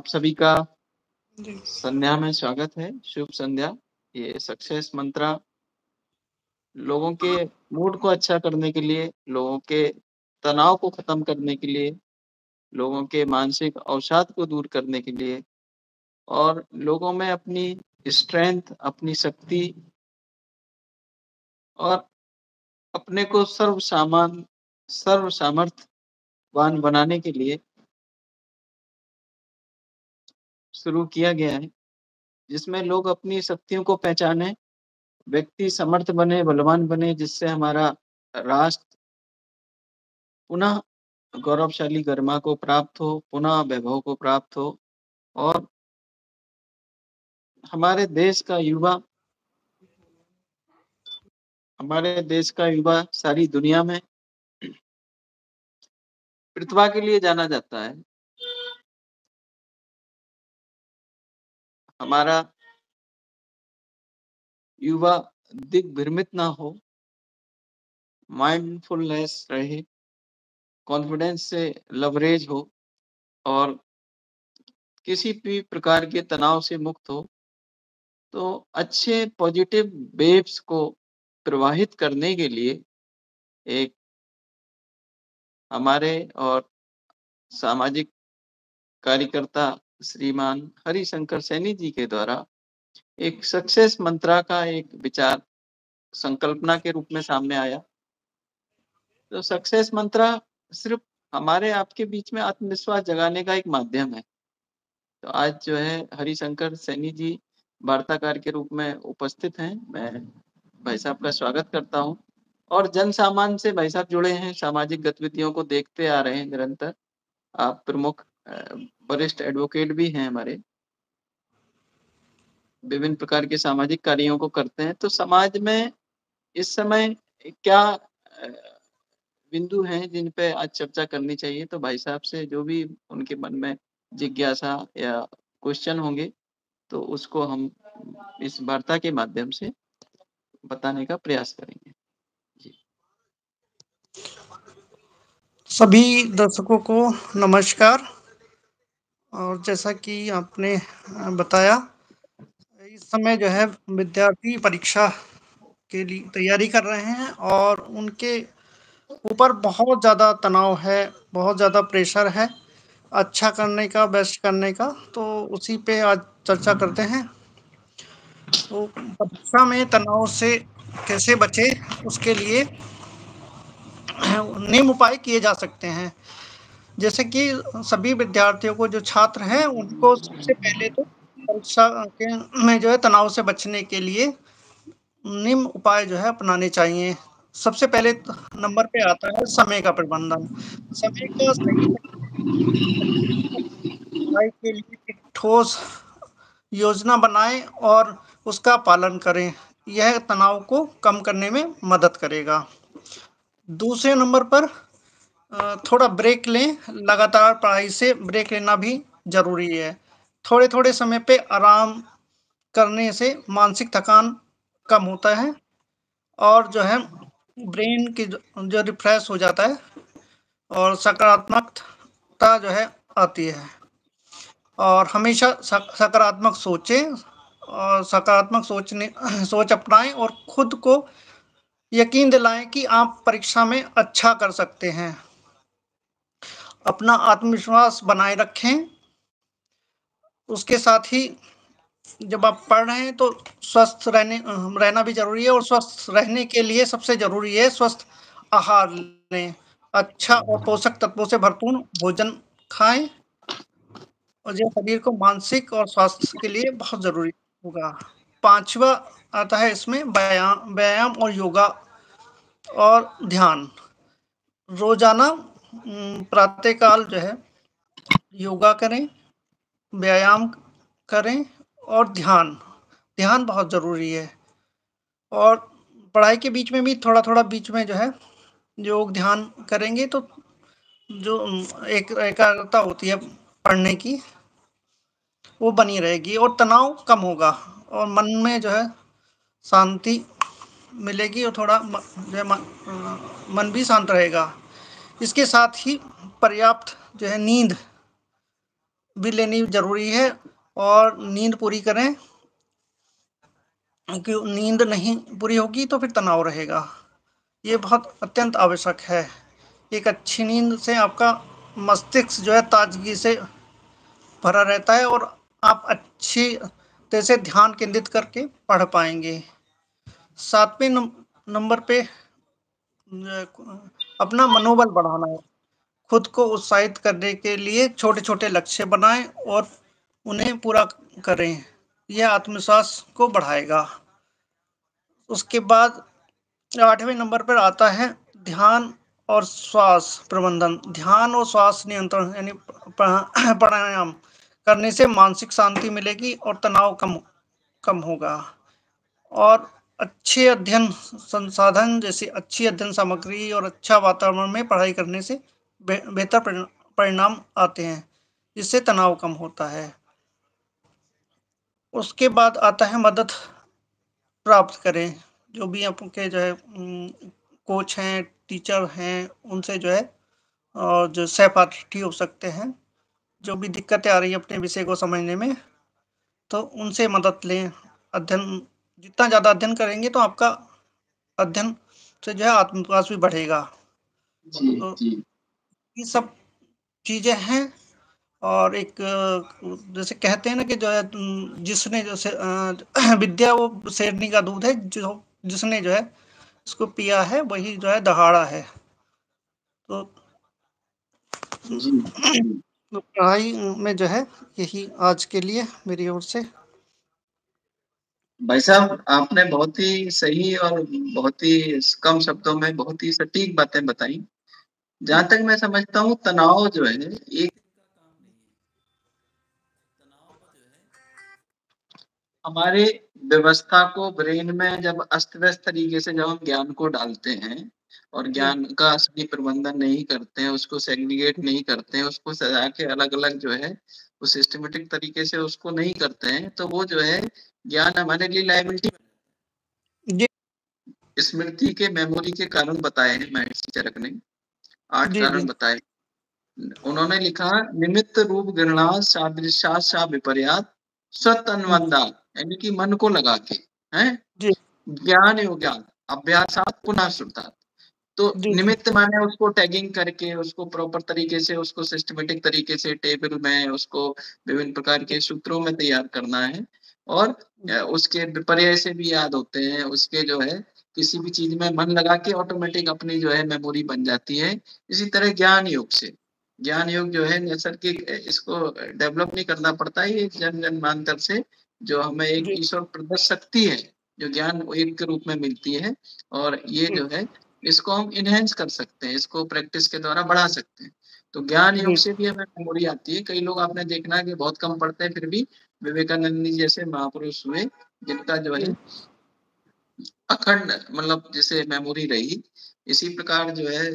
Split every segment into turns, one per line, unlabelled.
आप सभी का
जी।
संध्या में स्वागत है। शुभ संध्या। ये सक्सेस मंत्रा लोगों के मूड को अच्छा करने के लिए, लोगों के तनाव को खत्म करने के लिए, लोगों के मानसिक अवसाद को दूर करने के लिए और लोगों में अपनी स्ट्रेंथ, अपनी शक्ति और अपने को सर्व सामर्थ्यवान बनाने के लिए शुरू किया गया है, जिसमें लोग अपनी शक्तियों को पहचानें, व्यक्ति समर्थ बने, बलवान बने, जिससे हमारा राष्ट्र पुनः गौरवशाली गरिमा को प्राप्त हो, पुनः वैभव को प्राप्त हो और हमारे देश का युवा सारी दुनिया में प्रतिभा के लिए जाना जाता है। हमारा युवा दिग्भ्रमित ना हो, माइंडफुलनेस रहे, कॉन्फिडेंस से लवरेज हो और किसी भी प्रकार के तनाव से मुक्त हो, तो अच्छे पॉजिटिव वेव्स को प्रवाहित करने के लिए एक हमारे और सामाजिक कार्यकर्ता श्रीमान हरिशंकर सैनी जी के द्वारा एक सक्सेस मंत्रा का एक विचार संकल्पना के रूप में सामने आया। तो सक्सेस मंत्रा सिर्फ हमारे आपके बीच में आत्मविश्वास जगाने का एक माध्यम है। तो आज जो है हरिशंकर सैनी जी वार्ताकार के रूप में उपस्थित हैं। मैं भाई साहब का स्वागत करता हूं और जन सामान्य से भाई साहब जुड़े हैं, सामाजिक गतिविधियों को देखते आ रहे हैं निरंतर। आप प्रमुख वरिष्ठ एडवोकेट भी हैं, हमारे विभिन्न प्रकार के सामाजिक कार्यों को करते हैं। तो समाज में इस समय क्या बिंदु हैं जिन पे आज चर्चा करनी चाहिए? तो भाई साहब से जो भी उनके मन में जिज्ञासा या क्वेश्चन होंगे तो उसको हम इस वार्ता के माध्यम से बताने का प्रयास करेंगे। जी।
सभी दर्शकों को नमस्कार। और जैसा कि आपने बताया, इस समय जो है विद्यार्थी परीक्षा के लिए तैयारी कर रहे हैं और उनके ऊपर बहुत ज़्यादा तनाव है, बहुत ज़्यादा प्रेशर है अच्छा करने का, बेस्ट करने का। तो उसी पे आज चर्चा करते हैं। तो परीक्षा में तनाव से कैसे बचे, उसके लिए निम्न उपाय किए जा सकते हैं। जैसे कि सभी विद्यार्थियों को, जो छात्र हैं, उनको सबसे पहले तो परीक्षा के में जो है तनाव से बचने के लिए निम्न उपाय जो है अपनाने चाहिए। सबसे पहले नंबर पे आता है समय का प्रबंधन। समय का सही पढ़ाई के लिए एक ठोस योजना बनाएं और उसका पालन करें। यह तनाव को कम करने में मदद करेगा। दूसरे नंबर पर थोड़ा ब्रेक लें। लगातार पढ़ाई से ब्रेक लेना भी ज़रूरी है। थोड़े-थोड़े समय पे आराम करने से मानसिक थकान कम होता है और जो है ब्रेन की जो रिफ्रेश हो जाता है और सकारात्मकता जो है आती है। और हमेशा सकारात्मक सोचें और सकारात्मक सोच अपनाएं और खुद को यकीन दिलाएं कि आप परीक्षा में अच्छा कर सकते हैं। अपना आत्मविश्वास बनाए रखें। उसके साथ ही जब आप पढ़ रहे हैं तो स्वस्थ रहना भी ज़रूरी है और स्वस्थ रहने के लिए सबसे ज़रूरी है स्वस्थ आहार लें। अच्छा और पोषक तत्वों से भरपूर भोजन खाएँ और जो शरीर को मानसिक और स्वास्थ्य के लिए बहुत ज़रूरी होगा। 5वां आता है इसमें व्यायाम और योगा और ध्यान। रोज़ाना प्रातःकाल जो है योगा करें, व्यायाम करें और ध्यान बहुत ज़रूरी है। और पढ़ाई के बीच में भी थोड़ा-थोड़ा बीच में जो है योग ध्यान करेंगे तो जो एक एकाग्रता होती है पढ़ने की, वो बनी रहेगी और तनाव कम होगा और मन में जो है शांति मिलेगी और थोड़ा मन भी शांत रहेगा। इसके साथ ही पर्याप्त जो है नींद भी लेनी ज़रूरी है और नींद पूरी करें। कि नींद नहीं पूरी होगी तो फिर तनाव रहेगा। ये बहुत अत्यंत आवश्यक है। एक अच्छी नींद से आपका मस्तिष्क जो है ताज़गी से भरा रहता है और आप अच्छी तरह से ध्यान केंद्रित करके पढ़ पाएँगे। 7वें नंबर पे अपना मनोबल बढ़ाना है। खुद को उत्साहित करने के लिए छोटे-छोटे लक्ष्य बनाएँ और उन्हें पूरा करें। यह आत्मविश्वास को बढ़ाएगा। उसके बाद 8वें नंबर पर आता है ध्यान और श्वास प्रबंधन। ध्यान और श्वास नियंत्रण यानी प्राणायाम करने से मानसिक शांति मिलेगी और तनाव कम कम होगा। और अच्छे अध्ययन संसाधन जैसे अच्छी अध्ययन सामग्री और अच्छा वातावरण में पढ़ाई करने से बेहतर परिणाम आते हैं, जिससे तनाव कम होता है। उसके बाद आता है मदद प्राप्त करें। जो भी आपके जो है कोच हैं, टीचर हैं, उनसे जो है और जो सहपाठी हो सकते हैं, जो भी दिक्कतें आ रही हैं अपने विषय को समझने में, तो उनसे मदद लें। अध्ययन जितना ज़्यादा अध्ययन करेंगे तो आपका अध्ययन से जो है आत्मविश्वास भी बढ़ेगा।
जी,
तो
जी।
ये सब चीज़ें हैं और एक जैसे कहते हैं ना कि जो है जिसने जैसे विद्या वो शेरनी का दूध है, जो जिसने जो है उसको पिया है वही जो है दहाड़ा है। तो
जी, जी।
तो पढ़ाई में जो है यही आज के लिए मेरी ओर से।
भाई साहब, आपने बहुत ही सही और बहुत ही कम शब्दों में बहुत ही सटीक बातें बताई। जहाँ तक मैं समझता हूँ तनाव जो है एक हमारे व्यवस्था को ब्रेन में जब अस्त-व्यस्त तरीके से जब हम ज्ञान को डालते हैं और
जी,
ज्ञान का सही प्रबंधन नहीं करते हैं, उसको सेग्रीगेट नहीं करते हैं, उसको सजा के अलग-अलग जो है वो सिस्टमैटिक तरीके से उसको नहीं करते हैं, तो वो जो है ज्ञान हमारे लिए लायबिलिटी
जी,
स्मृति के मेमोरी के कारण बताए हैं महर्षि चरक ने, 8
जी,
कारण
जी,
बताए। उन्होंने लिखा निमित्त रूप गणना सादृशात विपर्यात सत
हुँ,
अनुबंधा यानी कि मन को लगा के हैं
जी,
ज्ञान योग्यान अभ्यासात पुनः श्रुतात् तो
जी, जी,
निमित्त माने उसको टैगिंग करके उसको प्रॉपर तरीके से उसको सिस्टमैटिक तरीके से टेबल में उसको विभिन्न प्रकार के सूत्रों में तैयार करना है और उसके विपर्य से भी याद होते हैं उसके जो है किसी भी चीज में मन लगा के ऑटोमेटिक अपनी जो है मेमोरी बन जाती है इसी तरह ज्ञान योग से ज्ञान योग जो है नैसर्गिक इसको डेवलप नहीं करना पड़ता है ये जन जन्मांतर से जो हमें एक
जी,
ईश्वर प्रदत्त शक्ति है जो ज्ञान एक के रूप में मिलती है और ये
जी,
जो है इसको हम इनहेंस कर सकते हैं इसको प्रैक्टिस के द्वारा बढ़ा सकते हैं तो ज्ञान योग
जी,
से भी हमें मेमोरी आती है कई लोग आपने देखना है कि बहुत कम पढ़ते हैं फिर भी विवेकानंद जी जैसे महापुरुष हुए जिनका जो है
जी,
अखंड मतलब जैसे मेमोरी रही इसी प्रकार जो है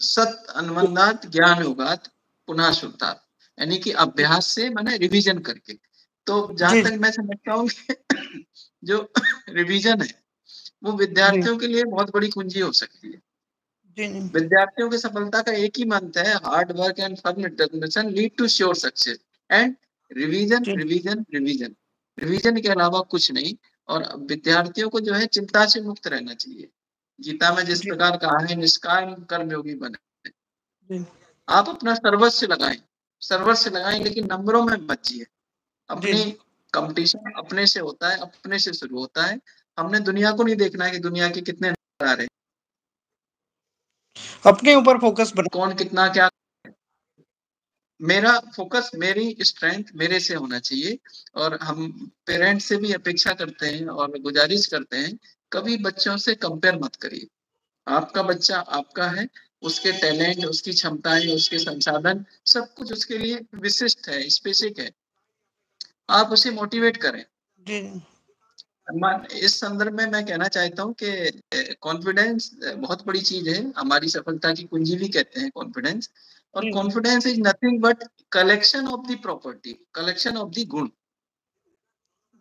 सत अनुबंधात ज्ञान योगात पुनः शुद्धात यानी कि अभ्यास से मैंने रिवीजन करके तो जहां
जी,
तक मैं समझता हूँ जो रिवीजन है वो
जी,
विद्यार्थियों के लिए बहुत बड़ी कुंजी हो सकती है
जी,
विद्यार्थियों की सफलता का एक ही मंत्र है hard work and firm determination lead to sure success and revision
जी,
रिवीजन रिवीजन रिवीजन के अलावा कुछ नहीं और विद्यार्थियों को जो है चिंता से मुक्त रहना चाहिए गीता में जिस
जी,
प्रकार कहा है निष्काम कर्मयोगी बने
जी,
आप अपना सर्वस्व लगाएं लेकिन नंबरों में मत जिए
जी,
अपनी कंपटीशन अपने से होता है अपने से शुरू होता है हमने दुनिया को नहीं देखना है कि दुनिया के कितने नंबर आ रहे हैं
अपने ऊपर फ़ोकस बना
कौन कितना क्या मेरा फोकस मेरी स्ट्रेंथ मेरे से होना चाहिए और हम पेरेंट्स से भी अपेक्षा करते हैं और गुजारिश करते हैं कभी बच्चों से कंपेयर मत करिए आपका बच्चा आपका है उसके टैलेंट उसकी क्षमताएं उसके संसाधन सब कुछ उसके लिए विशिष्ट है स्पेसिफिक है आप उसे मोटिवेट करें
जी,
इस संदर्भ में मैं कहना चाहता हूँ कि कॉन्फिडेंस बहुत बड़ी चीज है हमारी सफलता की कुंजी भी कहते हैं कॉन्फिडेंस और
जी,
confidence is nothing but collection of the property collection of the गुण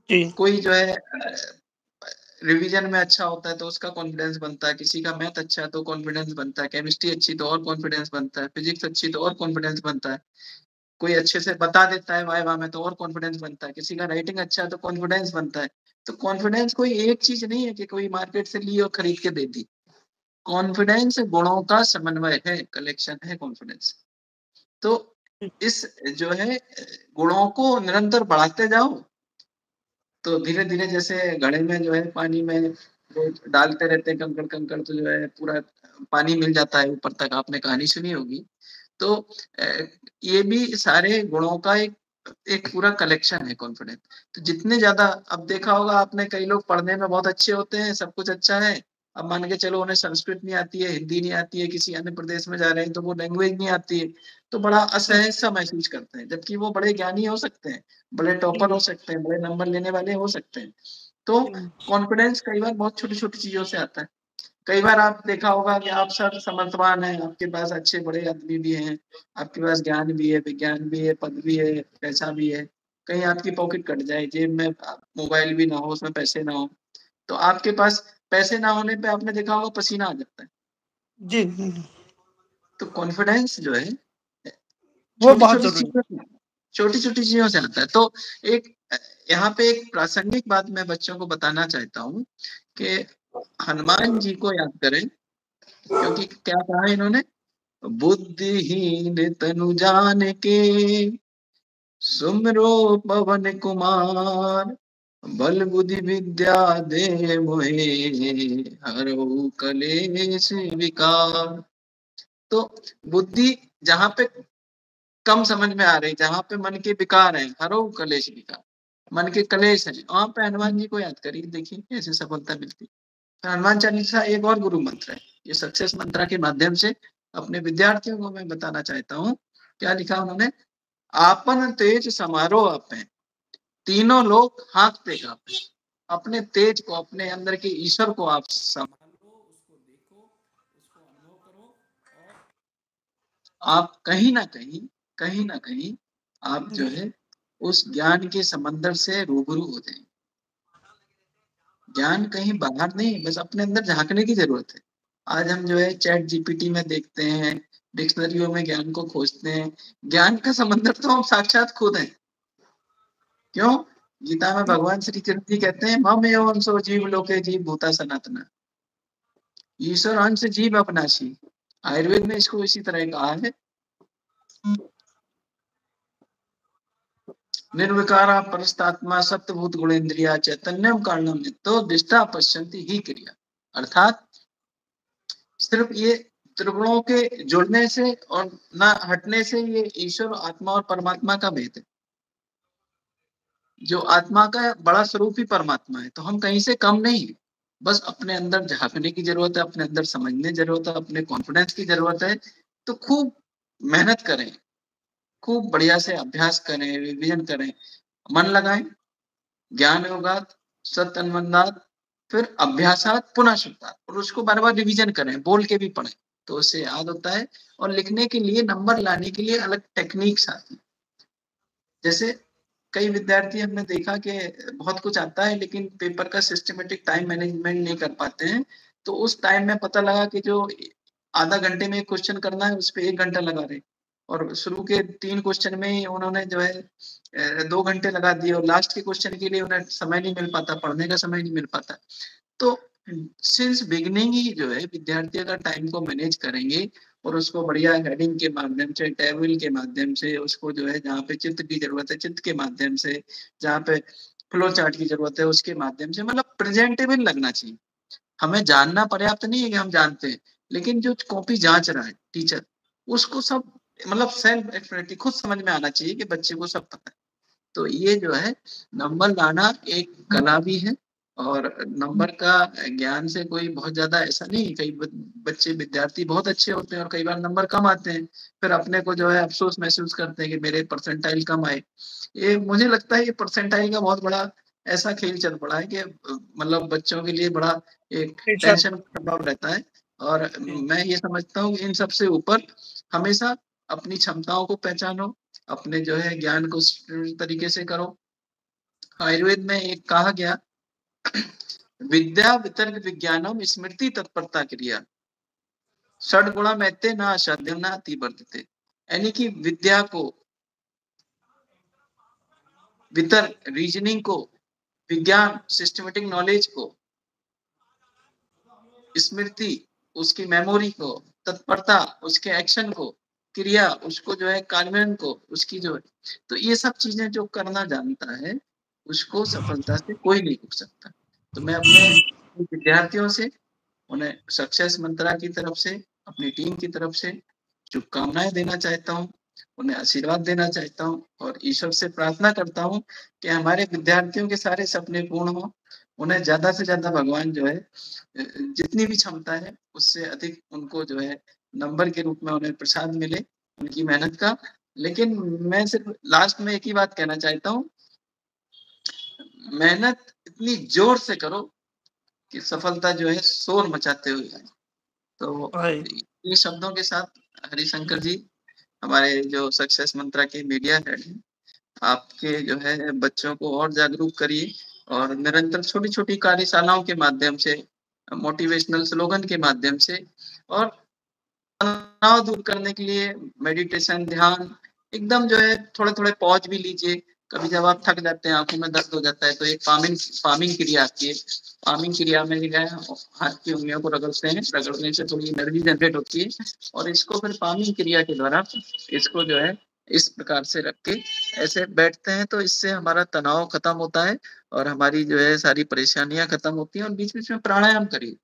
जी,
कोई जो है रिवीजन में अच्छा होता है तो उसका कॉन्फिडेंस बनता है किसी का मैथ अच्छा है तो कॉन्फिडेंस बनता है केमिस्ट्री अच्छी तो और कॉन्फिडेंस बनता है फिजिक्स अच्छी तो और कॉन्फिडेंस बनता है कोई अच्छे से बता देता है वाइवा में तो और कॉन्फिडेंस बनता है, किसी का राइटिंग अच्छा है तो कॉन्फिडेंस बनता है। तो कॉन्फिडेंस कोई एक चीज नहीं है कि कोई मार्केट से ली और खरीद के दे दी। कॉन्फिडेंस गुणों का समन्वय है, कलेक्शन है कॉन्फिडेंस। तो इस जो है गुणों को निरंतर बढ़ाते जाओ, तो धीरे धीरे जैसे घड़े में जो है पानी में वो डालते रहते हैं कंकड़ कंकड़, तो जो है पूरा पानी मिल जाता है ऊपर तक, आपने कहानी सुनी होगी। तो ये भी सारे गुणों का एक एक पूरा कलेक्शन है कॉन्फिडेंस। तो जितने ज्यादा, अब देखा होगा आपने, कई लोग पढ़ने में बहुत अच्छे होते हैं, सब कुछ अच्छा है, अब मान के चलो उन्हें संस्कृत नहीं आती है, हिंदी नहीं आती है, किसी अन्य प्रदेश में जा रहे हैं तो वो लैंग्वेज नहीं आती है, तो बड़ा असहज सा महसूस करते हैं, जबकि वो बड़े ज्ञानी हो सकते हैं, बड़े टॉपर हो सकते हैं, बड़े नंबर लेने वाले हो सकते हैं। तो कॉन्फिडेंस कई बार बहुत छोटी छोटी चीजों से आता है। कई बार आप देखा होगा कि आप सब समर्थवान हैं, आपके पास अच्छे बड़े आदमी भी हैं, आपके पास ज्ञान भी है, विज्ञान भी है, पद भी है, पैसा भी है, कहीं आपकी पॉकेट कट जाए, जेब में मोबाइल भी ना हो, उसमें पैसे ना हो, तो आपके पास पैसे ना होने पे आपने देखा होगा पसीना आ जाता है।
जी,
तो कॉन्फिडेंस जो है
वो बहुत जरूरी है।
छोटी छोटी चीजों से आता है। तो एक यहाँ पे एक प्रासंगिक बात मैं बच्चों को बताना चाहता हूँ कि हनुमान जी को याद करें, क्योंकि क्या कहा इन्होंने, बुद्धिहीन तनु जान के सुमरो पवन कुमार, बल बुद्धि विद्या दे मोहे हरऊ कलेश विकार। तो बुद्धि जहाँ पे कम समझ में आ रही, जहाँ पे मन के विकार है, हरऊ कलेश विकार, मन के कलेश है, वहां पे हनुमान जी को याद करिए, देखिए कैसे सफलता मिलती है। हनुमान चालीसा एक और गुरु मंत्र है, ये सक्सेस मंत्र के माध्यम से अपने विद्यार्थियों को मैं बताना चाहता हूँ। क्या लिखा उन्होंने, आपन तेज समारोह अपने, तीनों लोग हाँकते कांपे। अपने तेज को, अपने अंदर के ईश्वर को आप संभालो, उसको देखो, उसको अनुभव करो, और आप कहीं ना कहीं आप जो है उस ज्ञान के समंदर से रूबरू हो जाएंगे। ज्ञान कहीं बाहर नहीं, बस अपने अंदर झांकने की जरूरत है। आज हम जो है चैट जीपीटी में देखते हैं, डिक्शनरियों में ज्ञान को खोजते हैं, ज्ञान का समंदर तो हम साक्षात खुद हैं। क्यों? गीता में भगवान श्री कृष्ण जी कहते हैं, मम एवं सो जीव लोके जीव भूता सनातना, ईश्वर अंश जीव अपनाशी। आयुर्वेद में इसको इसी तरह कहा है, निर्विकारा परस्तात्मा सत्वभूत गुणेन्द्रिया चैतन्यम कारणम नित्यो दिष्टा पश्यन्ति ही क्रिया। अर्थात सिर्फ ये त्रिगुणों के जुड़ने से और ना हटने से ये ईश्वर, आत्मा और परमात्मा का भेद है। जो आत्मा का बड़ा स्वरूप ही परमात्मा है, तो हम कहीं से कम नहीं है, बस अपने अंदर झांकने की जरूरत है, अपने अंदर समझने की जरूरत है, अपने कॉन्फिडेंस की जरूरत है। तो खूब मेहनत करें, खूब बढ़िया से अभ्यास करें, रिविजन करें, मन लगाएं, ज्ञान योगात सत्अन्वन्दात, फिर अभ्यासात पुनः शुद्धात, और उसको बार बार रिविजन करें, बोल के भी पढ़ें, तो उससे याद होता है। और लिखने के लिए, नंबर लाने के लिए अलग टेक्निक्स आती है। जैसे कई विद्यार्थी हमने देखा कि बहुत कुछ आता है लेकिन पेपर का सिस्टमेटिक टाइम मैनेजमेंट नहीं कर पाते हैं, तो उस टाइम में पता लगा कि जो आधा घंटे में क्वेश्चन करना है उस पर 1 घंटा लगा रहे, और शुरू के 3 क्वेश्चन में ही उन्होंने जो है 2 घंटे लगा दिए, और लास्ट के क्वेश्चन के लिए उन्हें समय नहीं मिल पाता, पढ़ने का समय नहीं मिल पाता। तो सिंस बिगिनिंग ही जो है विद्यार्थी अगर टाइम को मैनेज करेंगे और उसको बढ़िया हेडिंग के माध्यम से, टेबल के माध्यम से, उसको जो है जहाँ पे चित्र की जरूरत है चित्र के माध्यम से, जहाँ पे फ्लो चार्ट की जरूरत है उसके माध्यम से, मतलब प्रेजेंटेबल लगना चाहिए। हमें जानना पर्याप्त नहीं है कि हम जानते हैं, लेकिन जो कॉपी जांच रहा है टीचर, उसको सब मतलब सेल्फ एक्सप्लेनेटरी खुद समझ में आना चाहिए कि बच्चे को सब पता है। तो ये जो है नंबर लाना एक कला भी है, और नंबर का ज्ञान से कोई बहुत ज्यादा ऐसा नहीं, कई बच्चे विद्यार्थी बहुत अच्छे होते हैं और कई बार नंबर कम आते हैं, फिर अपने को जो है अफसोस महसूस करते हैं कि मेरे परसेंटाइल कम आए। ये मुझे लगता है ये परसेंटाइल का बहुत बड़ा ऐसा खेल चल पड़ा है कि मतलब बच्चों के लिए बड़ा एक
टीचर।
टेंशन का प्रभाव रहता है। और मैं ये समझता हूँ कि इन सबसे ऊपर हमेशा अपनी क्षमताओं को पहचानो, अपने जो है ज्ञान को तरीके से करो। आयुर्वेद में एक कहा गया, विद्या वितर्क विज्ञानम स्मृति तत्परता क्रिया, षड गुणा मैते ना असाध्यम ना अति वर्तते। यानी कि विद्या को, वितर्क, रीजनिंग को, विज्ञान, सिस्टमैटिक नॉलेज को, स्मृति, उसकी मेमोरी को, तत्परता, उसके एक्शन को, क्रिया, उसको जो है कार्यान्वयन को, उसकी जो है, तो ये सब चीजें जो करना जानता है, उसको सफलता से कोई नहीं रोक सकता। तो मैं अपने विद्यार्थियों से, उन्हें सक्सेस मंत्रा की तरफ से, अपनी टीम की तरफ से शुभकामनाएं देना चाहता हूँ, उन्हें आशीर्वाद देना चाहता हूँ और ईश्वर से प्रार्थना करता हूँ कि हमारे विद्यार्थियों के सारे सपने पूर्ण हों। उन्हें ज्यादा से ज्यादा भगवान जो है जितनी भी क्षमता है उससे अधिक उनको जो है नंबर के रूप में उन्हें प्रसाद मिले उनकी मेहनत का। लेकिन मैं सिर्फ लास्ट में एक ही बात कहना चाहता हूँ, मेहनत इतनी जोर से करो कि सफलता जो है शोर मचाते हुए आए। तो इन शब्दों के साथ हरिशंकर जी, हमारे जो सक्सेस मंत्रा के मीडिया हेड हैं, आपके जो है बच्चों को और जागरूक करिए और निरंतर छोटी-छोटी कार्यशालाओं के माध्यम से, मोटिवेशनल स्लोगन के माध्यम से और तनाव दूर करने के लिए मेडिटेशन, ध्यान, एकदम जो है थोड़े-थोड़े पॉज़ भी लीजिए। कभी जब आप थक जाते हैं, आँखों में दर्द हो जाता है, तो एक पामिंग क्रिया आती है। पामिंग क्रिया में जो है हाथ की उँगलियों को रगड़ते हैं, रगड़ने से थोड़ी एनर्जी जनरेट होती है और इसको फिर पामिंग क्रिया के द्वारा इसको जो है इस प्रकार से रख के ऐसे बैठते हैं, तो इससे हमारा तनाव खत्म होता है और हमारी जो है सारी परेशानियाँ खत्म होती हैं और बीच-बीच में प्राणायाम करिए।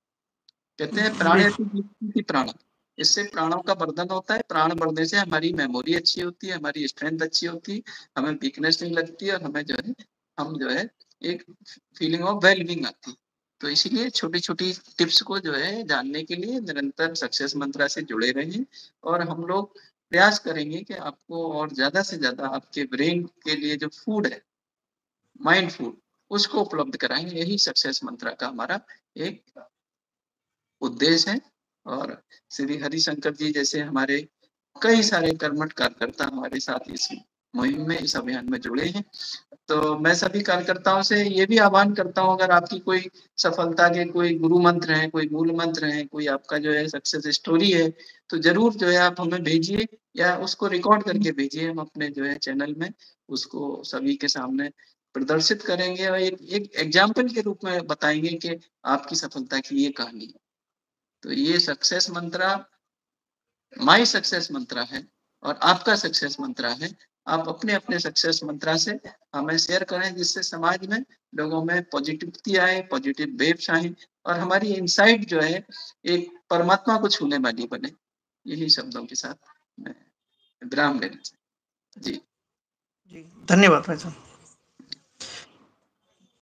कहते हैं प्राणायाम प्राण, इससे प्राणों का वर्धन होता है। प्राण बढ़ने से हमारी मेमोरी अच्छी होती है, हमारी स्ट्रेंथ अच्छी होती है, हमें वीकनेस नहीं लगती और हमें जो है हम जो है एक फीलिंग ऑफ वेल-बीइंग आती है। तो इसीलिए छोटी-छोटी टिप्स को जो है जानने के लिए निरंतर सक्सेस मंत्रा से जुड़े रहें और हम लोग प्रयास करेंगे कि आपको और ज़्यादा से ज़्यादा आपके ब्रेन के लिए जो फूड है, माइंड फूड, उसको उपलब्ध कराएँगे। यही सक्सेस मंत्रा का हमारा एक उद्देश्य है और श्री हरिशंकर जी जैसे हमारे कई सारे कर्मठ कार्यकर्ता हमारे साथ इस मुहिम में, इस अभियान में जुड़े हैं। तो मैं सभी कार्यकर्ताओं से ये भी आह्वान करता हूँ, अगर आपकी कोई सफलता के कोई गुरु मंत्र हैं, कोई मूल मंत्र हैं, कोई आपका जो है सक्सेस स्टोरी है, तो ज़रूर जो है आप हमें भेजिए या उसको रिकॉर्ड करके भेजिए। हम अपने जो है चैनल में उसको सभी के सामने प्रदर्शित करेंगे और एक एक एग्ज़ाम्पल के रूप में बताएँगे कि आपकी सफलता की ये कहानी है। तो ये सक्सेस मंत्रा माई सक्सेस मंत्रा है और आपका सक्सेस मंत्रा है। आप अपने-अपने सक्सेस मंत्रा से हमें शेयर करें जिससे समाज में लोगों में पॉजिटिविटी आए, पॉजिटिव वेव्स आएँ और हमारी इनसाइट जो है एक परमात्मा को छूने वाली बने। यही शब्दों के साथ मैं विराम लेना चाहता हूँ। जी।
जी, धन्यवाद भाई साहब।